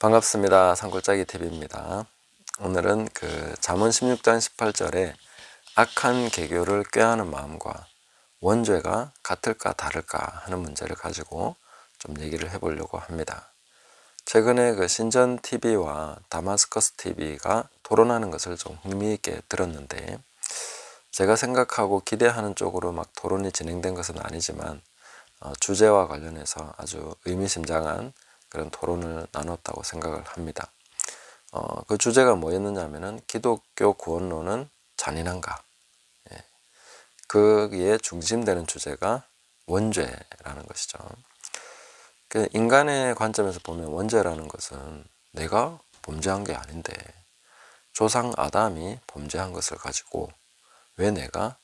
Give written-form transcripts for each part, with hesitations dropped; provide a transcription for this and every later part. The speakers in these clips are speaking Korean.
반갑습니다. 산골짜기 TV입니다. 오늘은 잠언 16장 18절에 악한 계교를 꾀하는 마음과 원죄가 같을까 다를까 하는 문제를 가지고 좀 얘기를 해보려고 합니다. 최근에 신전 TV와 다마스커스 TV가 토론하는 것을 좀 흥미있게 들었는데, 제가 생각하고 기대하는 쪽으로 막 토론이 진행된 것은 아니지만 주제와 관련해서 아주 의미심장한 그런 토론을 나눴다고 생각을 합니다. 그 주제가 뭐였느냐 하면은 기독교 구원론은 잔인한가? 예. 거기에 중심되는 주제가 원죄라는 것이죠. 인간의 관점에서 보면 원죄라는 것은 내가 범죄한 게 아닌데 조상 아담이 범죄한 것을 가지고 왜 내가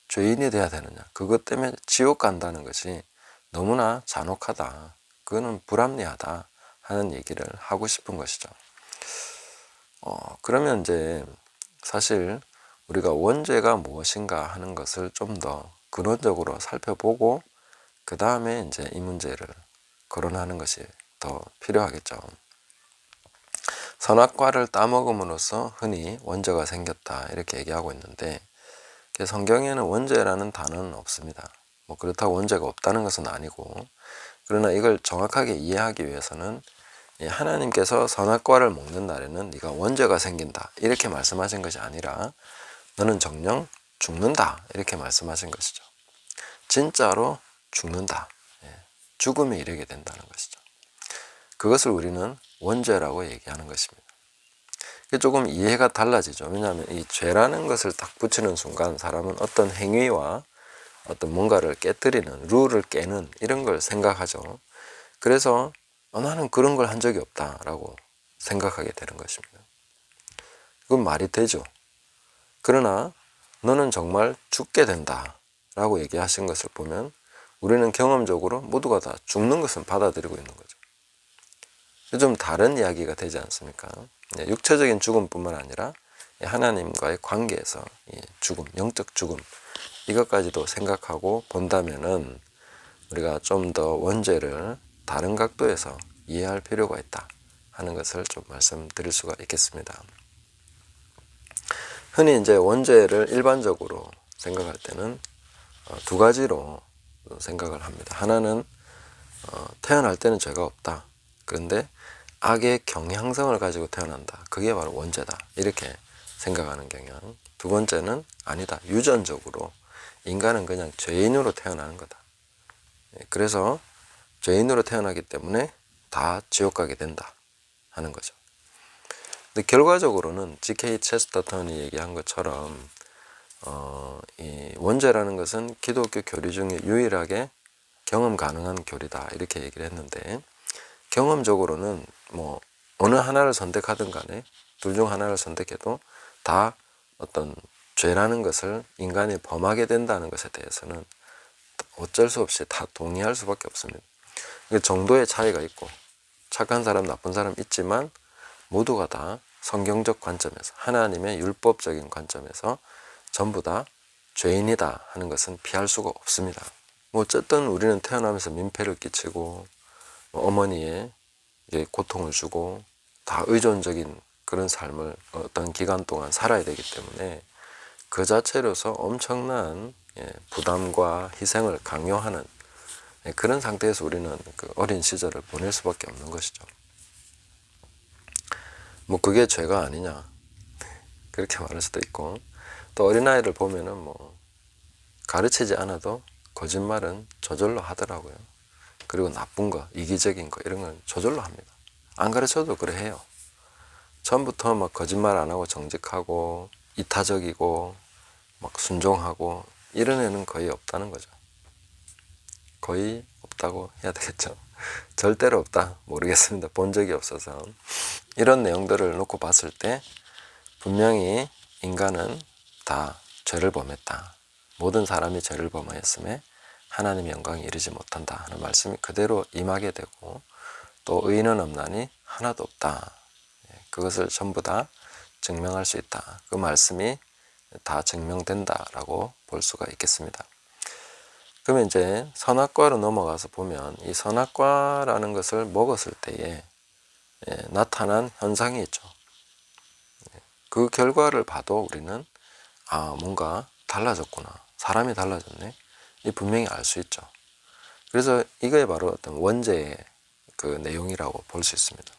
죄인이 돼야 되느냐? 그것 때문에 지옥 간다는 것이 너무나 잔혹하다. 그거는 불합리하다 하는 얘기를 하고 싶은 것이죠. 그러면 이제 사실 우리가 원죄가 무엇인가 하는 것을 좀 더 근원적으로 살펴보고 그 다음에 이제 이 문제를 거론하는 것이 더 필요하겠죠. 선악과를 따먹음으로써 흔히 원죄가 생겼다 이렇게 얘기하고 있는데, 성경에는 원죄라는 단어는 없습니다. 그렇다고 원죄가 없다는 것은 아니고, 그러나 이걸 정확하게 이해하기 위해서는 하나님께서 선악과를 먹는 날에는 네가 원죄가 생긴다 이렇게 말씀하신 것이 아니라 너는 정녕 죽는다 이렇게 말씀하신 것이죠. 진짜로 죽는다. 죽음에 이르게 된다는 것이죠. 그것을 우리는 원죄라고 얘기하는 것입니다. 조금 이해가 달라지죠. 왜냐하면 이 죄라는 것을 딱 붙이는 순간 사람은 어떤 행위와 어떤 뭔가를 깨뜨리는, 룰을 깨는 이런 걸 생각하죠. 그래서 나는 그런 걸 한 적이 없다라고 생각하게 되는 것입니다. 그건 말이 되죠. 그러나 너는 정말 죽게 된다 라고 얘기하신 것을 보면 우리는 경험적으로 모두가 다 죽는 것은 받아들이고 있는 거죠. 좀 다른 이야기가 되지 않습니까? 육체적인 죽음뿐만 아니라 하나님과의 관계에서 죽음, 영적 죽음 이것까지도 생각하고 본다면은 우리가 좀 더 원죄를 다른 각도에서 이해할 필요가 있다 하는 것을 좀 말씀드릴 수가 있겠습니다. 흔히 이제 원죄를 일반적으로 생각할 때는 두 가지로 생각을 합니다. 하나는 태어날 때는 죄가 없다. 그런데 악의 경향성을 가지고 태어난다. 그게 바로 원죄다. 이렇게 생각하는 경향. 두 번째는 아니다. 유전적으로 인간은 그냥 죄인으로 태어나는 거다. 그래서 죄인으로 태어나기 때문에 다 지옥 가게 된다 하는 거죠. 근데 결과적으로는 G.K. 체스터턴이 얘기한 것처럼 이 원죄라는 것은 기독교 교리 중에 유일하게 경험 가능한 교리다 이렇게 얘기를 했는데, 경험적으로는 어느 하나를 선택하든 간에 둘 중 하나를 선택해도 다 어떤 죄라는 것을 인간이 범하게 된다는 것에 대해서는 어쩔 수 없이 다 동의할 수밖에 없습니다. 정도의 차이가 있고 착한 사람 나쁜 사람 있지만 모두가 다 성경적 관점에서 하나님의 율법적인 관점에서 전부 다 죄인이다 하는 것은 피할 수가 없습니다. 어쨌든 우리는 태어나면서 민폐를 끼치고 어머니의 고통을 주고 다 의존적인 그런 삶을 어떤 기간 동안 살아야 되기 때문에 그 자체로서 엄청난 부담과 희생을 강요하는 그런 상태에서 우리는 그 어린 시절을 보낼 수밖에 없는 것이죠. 그게 죄가 아니냐 그렇게 말할 수도 있고, 또 어린아이를 보면은 가르치지 않아도 거짓말은 저절로 하더라고요. 그리고 나쁜 거, 이기적인 거 이런 건 저절로 합니다. 안 가르쳐도 그래 해요. 처음부터 거짓말 안 하고 정직하고 이타적이고 순종하고 이런 애는 거의 없다는 거죠. 거의 없다고 해야 되겠죠. 절대로 없다 모르겠습니다. 본 적이 없어서. 이런 내용들을 놓고 봤을 때 분명히 인간은 다 죄를 범했다. 모든 사람이 죄를 범하였음에 하나님의 영광에 이르지 못한다 하는 말씀이 그대로 임하게 되고, 또 의인은 없나니 하나도 없다. 그것을 전부 다 증명할 수 있다. 그 말씀이 다 증명된다라고 볼 수가 있겠습니다. 그러면 이제 선악과로 넘어가서 보면 이 선악과라는 것을 먹었을 때에 나타난 현상이 있죠. 그 결과를 봐도 우리는 뭔가 달라졌구나, 사람이 달라졌네, 이 분명히 알 수 있죠. 그래서 이게 바로 어떤 원죄의 그 내용이라고 볼 수 있습니다.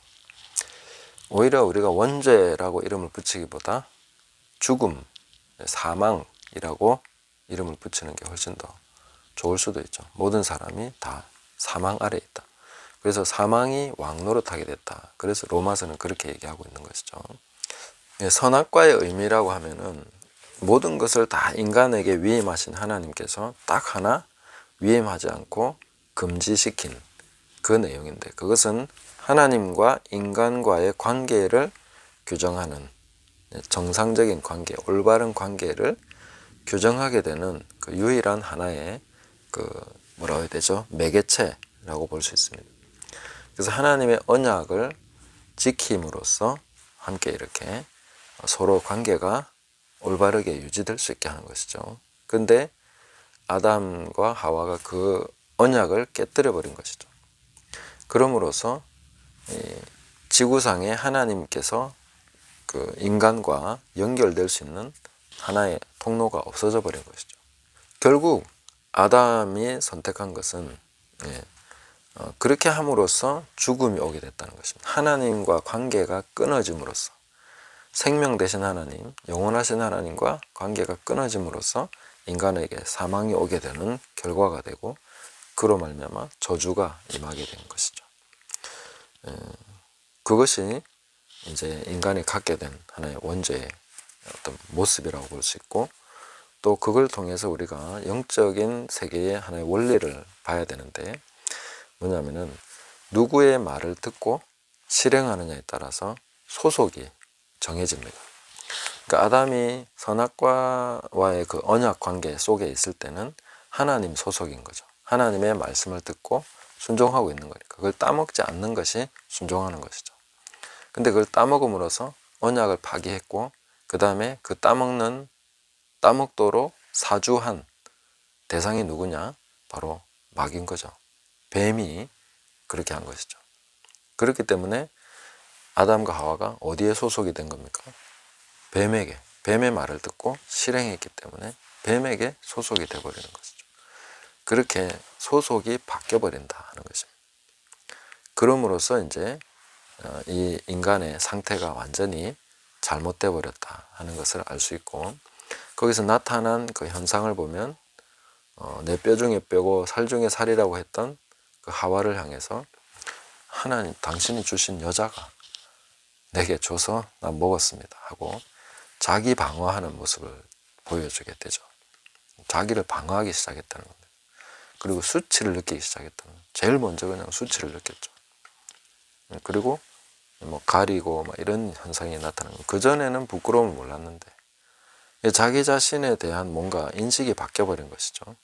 오히려 우리가 원죄라고 이름을 붙이기보다 죽음, 사망이라고 이름을 붙이는 게 훨씬 더 좋을 수도 있죠. 모든 사람이 다 사망 아래에 있다. 그래서 사망이 왕노릇하게 됐다. 그래서 로마서는 그렇게 얘기하고 있는 것이죠. 선악과의 의미라고 하면은 모든 것을 다 인간에게 위임하신 하나님께서 딱 하나 위임하지 않고 금지시킨 그 내용인데, 그것은 하나님과 인간과의 관계를 규정하는, 정상적인 관계, 올바른 관계를 규정하게 되는 그 유일한 하나의 그 뭐라고 해야 되죠? 매개체라고 볼 수 있습니다. 그래서 하나님의 언약을 지킴으로써 함께 이렇게 서로 관계가 올바르게 유지될 수 있게 하는 것이죠. 근데 아담과 하와가 그 언약을 깨뜨려 버린 것이죠. 그럼으로써 지구상에 하나님께서 그 인간과 연결될 수 있는 하나의 통로가 없어져 버린 것이죠. 결국 아담이 선택한 것은 그렇게 함으로써 죽음이 오게 됐다는 것입니다. 하나님과 관계가 끊어짐으로써, 생명 되신 하나님, 영원하신 하나님과 관계가 끊어짐으로써 인간에게 사망이 오게 되는 결과가 되고, 그로 말미암아 저주가 임하게 된 것이죠. 그것이 이제 인간이 갖게 된 하나의 원죄의 어떤 모습이라고 볼 수 있고, 또 그걸 통해서 우리가 영적인 세계의 하나의 원리를 봐야 되는데, 뭐냐면은 누구의 말을 듣고 실행하느냐에 따라서 소속이 정해집니다. 그러니까 아담이 선악과와의 그 언약 관계 속에 있을 때는 하나님 소속인 거죠. 하나님의 말씀을 듣고 순종하고 있는 거니까 그걸 따먹지 않는 것이 순종하는 것이죠. 근데 그걸 따먹음으로써 언약을 파기했고, 그 다음에 그 따먹도록 사주한 대상이 누구냐? 바로 마귀인 거죠. 뱀이 그렇게 한 것이죠. 그렇기 때문에 아담과 하와가 어디에 소속이 된 겁니까? 뱀에게, 뱀의 말을 듣고 실행했기 때문에 뱀에게 소속이 되어버리는 것이죠. 그렇게 소속이 바뀌어버린다 하는 것입니다. 그럼으로써 이제 이 인간의 상태가 완전히 잘못되어 버렸다 하는 것을 알 수 있고, 거기서 나타난 그 현상을 보면 내 뼈 중에 뼈고 살 중에 살이라고 했던 그 하와를 향해서 하나님, 당신이 주신 여자가 내게 줘서 난 먹었습니다 하고 자기 방어하는 모습을 보여주게 되죠. 자기를 방어하기 시작했다는 겁니다. 그리고 수치를 느끼기 시작했다는 겁니다. 제일 먼저 그냥 수치를 느꼈죠. 그리고 뭐 가리고 막 이런 현상이 나타나는 거예요. 그전에는 부끄러움을 몰랐는데 자기 자신에 대한 뭔가 인식이 바뀌어버린 것이죠.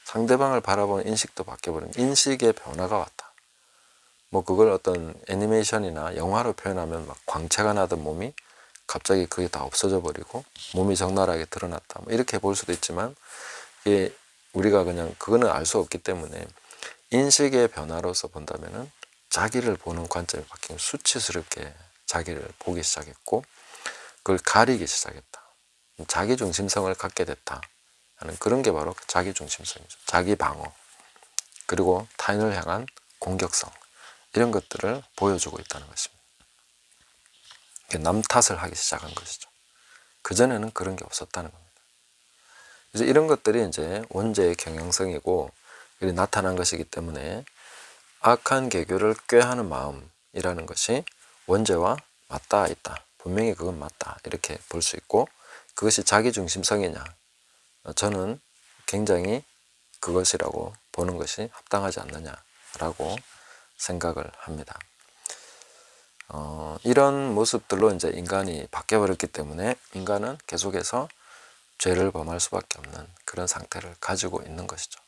상대방을 바라보는 인식도 바뀌어버린, 인식의 변화가 왔다. 뭐 그걸 어떤 애니메이션이나 영화로 표현하면 막 광채가 나던 몸이 갑자기 그게 다 없어져 버리고 몸이 적나라하게 드러났다, 뭐 이렇게 볼 수도 있지만, 이게 우리가 그냥 그거는 알 수 없기 때문에 인식의 변화로서 본다면은 자기를 보는 관점이 바뀌면 수치스럽게 자기를 보기 시작했고, 그걸 가리기 시작했다. 자기중심성을 갖게 됐다 하는 그런 게 바로 자기중심성이죠. 자기 방어, 그리고 타인을 향한 공격성, 이런 것들을 보여주고 있다는 것입니다. 남 탓을 하기 시작한 것이죠. 그전에는 그런 게 없었다는 겁니다. 그래서 이런 것들이 이제 원죄의 경향성이고 나타난 것이기 때문에 악한 계교를 꾀하는 마음이라는 것이 원죄와 맞닿아 있다. 분명히 그건 맞다. 이렇게 볼 수 있고, 그것이 자기중심성이냐? 저는 굉장히 그것이라고 보는 것이 합당하지 않느냐라고 생각을 합니다. 이런 모습들로 이제 인간이 바뀌어버렸기 때문에 인간은 계속해서 죄를 범할 수밖에 없는 그런 상태를 가지고 있는 것이죠.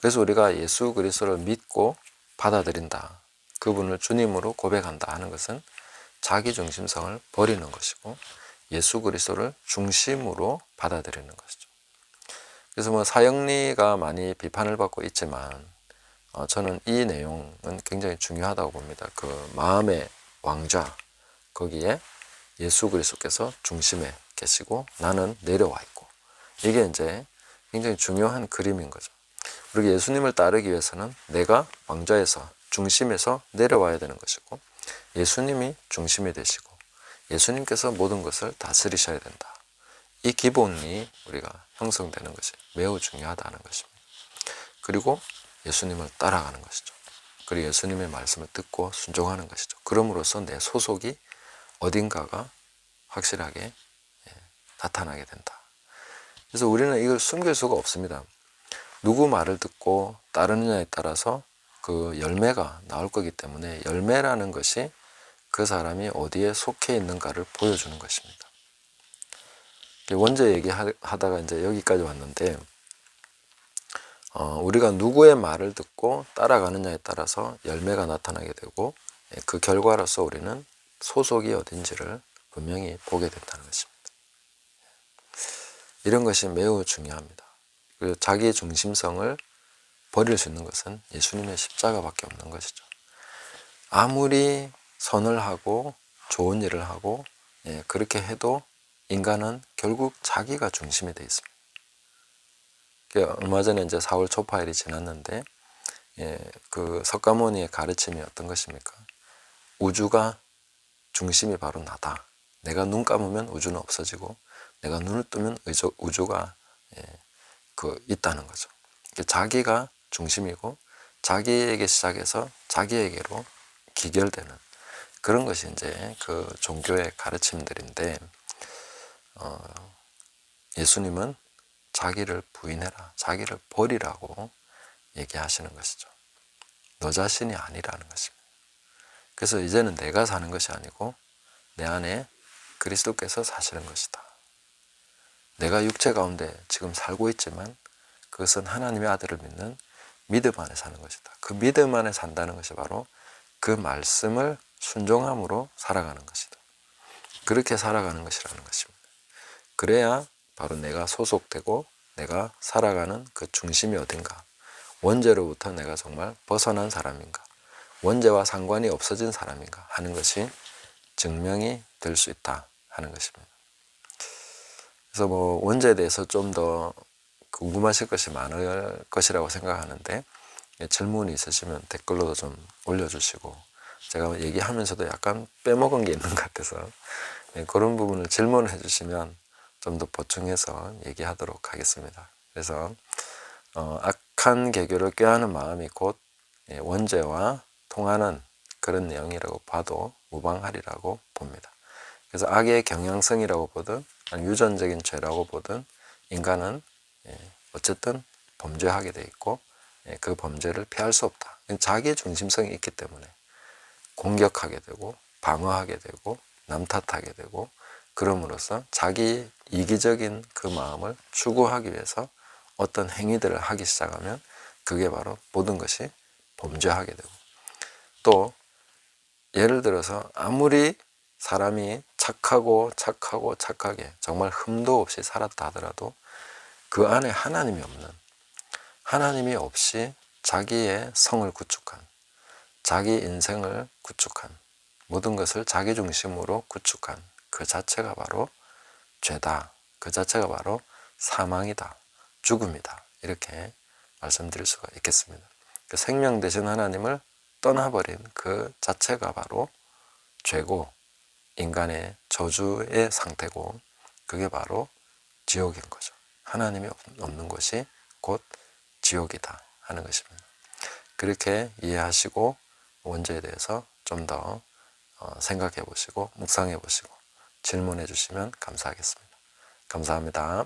그래서 우리가 예수 그리스도를 믿고 받아들인다, 그분을 주님으로 고백한다 하는 것은 자기중심성을 버리는 것이고 예수 그리스도를 중심으로 받아들이는 것이죠. 그래서 뭐 사형리가 많이 비판을 받고 있지만 저는 이 내용은 굉장히 중요하다고 봅니다. 그 마음의 왕좌, 거기에 예수 그리스도께서 중심에 계시고 나는 내려와 있고, 이게 이제 굉장히 중요한 그림인 거죠. 그리고 예수님을 따르기 위해서는 내가 왕좌에서 중심에서 내려와야 되는 것이고, 예수님이 중심이 되시고 예수님께서 모든 것을 다스리셔야 된다. 이 기본이 우리가 형성되는 것이 매우 중요하다는 것입니다. 그리고 예수님을 따라가는 것이죠. 그리고 예수님의 말씀을 듣고 순종하는 것이죠. 그럼으로써 내 소속이 어딘가가 확실하게 나타나게 된다. 그래서 우리는 이걸 숨길 수가 없습니다. 누구 말을 듣고 따르느냐에 따라서 그 열매가 나올 거기 때문에, 열매라는 것이 그 사람이 어디에 속해 있는가를 보여주는 것입니다. 원죄 얘기하다가 이제 여기까지 왔는데, 우리가 누구의 말을 듣고 따라가느냐에 따라서 열매가 나타나게 되고, 그 결과로서 우리는 소속이 어딘지를 분명히 보게 된다는 것입니다. 이런 것이 매우 중요합니다. 그리고 자기 중심성을 버릴 수 있는 것은 예수님의 십자가밖에 없는 것이죠. 아무리 선을 하고 좋은 일을 하고 그렇게 해도 인간은 결국 자기가 중심이 되어 있습니다. 얼마 전에 이제 4월 초파일이 지났는데, 그 석가모니의 가르침이 어떤 것입니까? 우주가 중심이 바로 나다. 내가 눈 감으면 우주는 없어지고, 내가 눈을 뜨면 우주가 있다는 거죠. 자기가 중심이고 자기에게 시작해서 자기에게로 기결되는 그런 것이 이제 그 종교의 가르침들인데, 예수님은 자기를 부인해라, 자기를 버리라고 얘기하시는 것이죠. 너 자신이 아니라는 것입니다. 그래서 이제는 내가 사는 것이 아니고 내 안에 그리스도께서 사시는 것이다. 내가 육체 가운데 지금 살고 있지만 그것은 하나님의 아들을 믿는 믿음 안에 사는 것이다. 그 믿음 안에 산다는 것이 바로 그 말씀을 순종함으로 살아가는 것이다. 그렇게 살아가는 것이라는 것입니다. 그래야 바로 내가 소속되고 내가 살아가는 그 중심이 어딘가, 원죄로부터 내가 정말 벗어난 사람인가, 원죄와 상관이 없어진 사람인가 하는 것이 증명이 될 수 있다 하는 것입니다. 그래서 원죄에 대해서 좀 더 궁금하실 것이 많을 것이라고 생각하는데, 질문이 있으시면 댓글로도 좀 올려주시고, 제가 얘기하면서도 약간 빼먹은 게 있는 것 같아서 그런 부분을 질문을 해주시면 좀 더 보충해서 얘기하도록 하겠습니다. 그래서 악한 개교를 꾀하는 마음이 곧 원죄와 통하는 그런 내용이라고 봐도 무방하리라고 봅니다. 그래서 악의 경향성이라고 보든 유전적인 죄라고 보든 인간은 어쨌든 범죄하게 돼 있고, 그 범죄를 피할 수 없다. 자기의 중심성이 있기 때문에 공격하게 되고 방어하게 되고 남 탓하게 되고, 그럼으로써 자기 이기적인 그 마음을 추구하기 위해서 어떤 행위들을 하기 시작하면 그게 바로 모든 것이 범죄하게 되고, 또 예를 들어서 아무리 사람이 착하게 정말 흠도 없이 살았다 하더라도 그 안에 하나님이 없이 자기의 성을 구축한, 자기 인생을 구축한, 모든 것을 자기 중심으로 구축한 그 자체가 바로 죄다. 그 자체가 바로 사망이다, 죽음이다, 이렇게 말씀드릴 수가 있겠습니다. 그 생명 되신 하나님을 떠나버린 그 자체가 바로 죄고 인간의 저주의 상태고, 그게 바로 지옥인 거죠. 하나님이 없는 것이 곧 지옥이다 하는 것입니다. 그렇게 이해하시고 원죄에 대해서 좀 더 생각해 보시고 묵상해 보시고 질문해 주시면 감사하겠습니다. 감사합니다.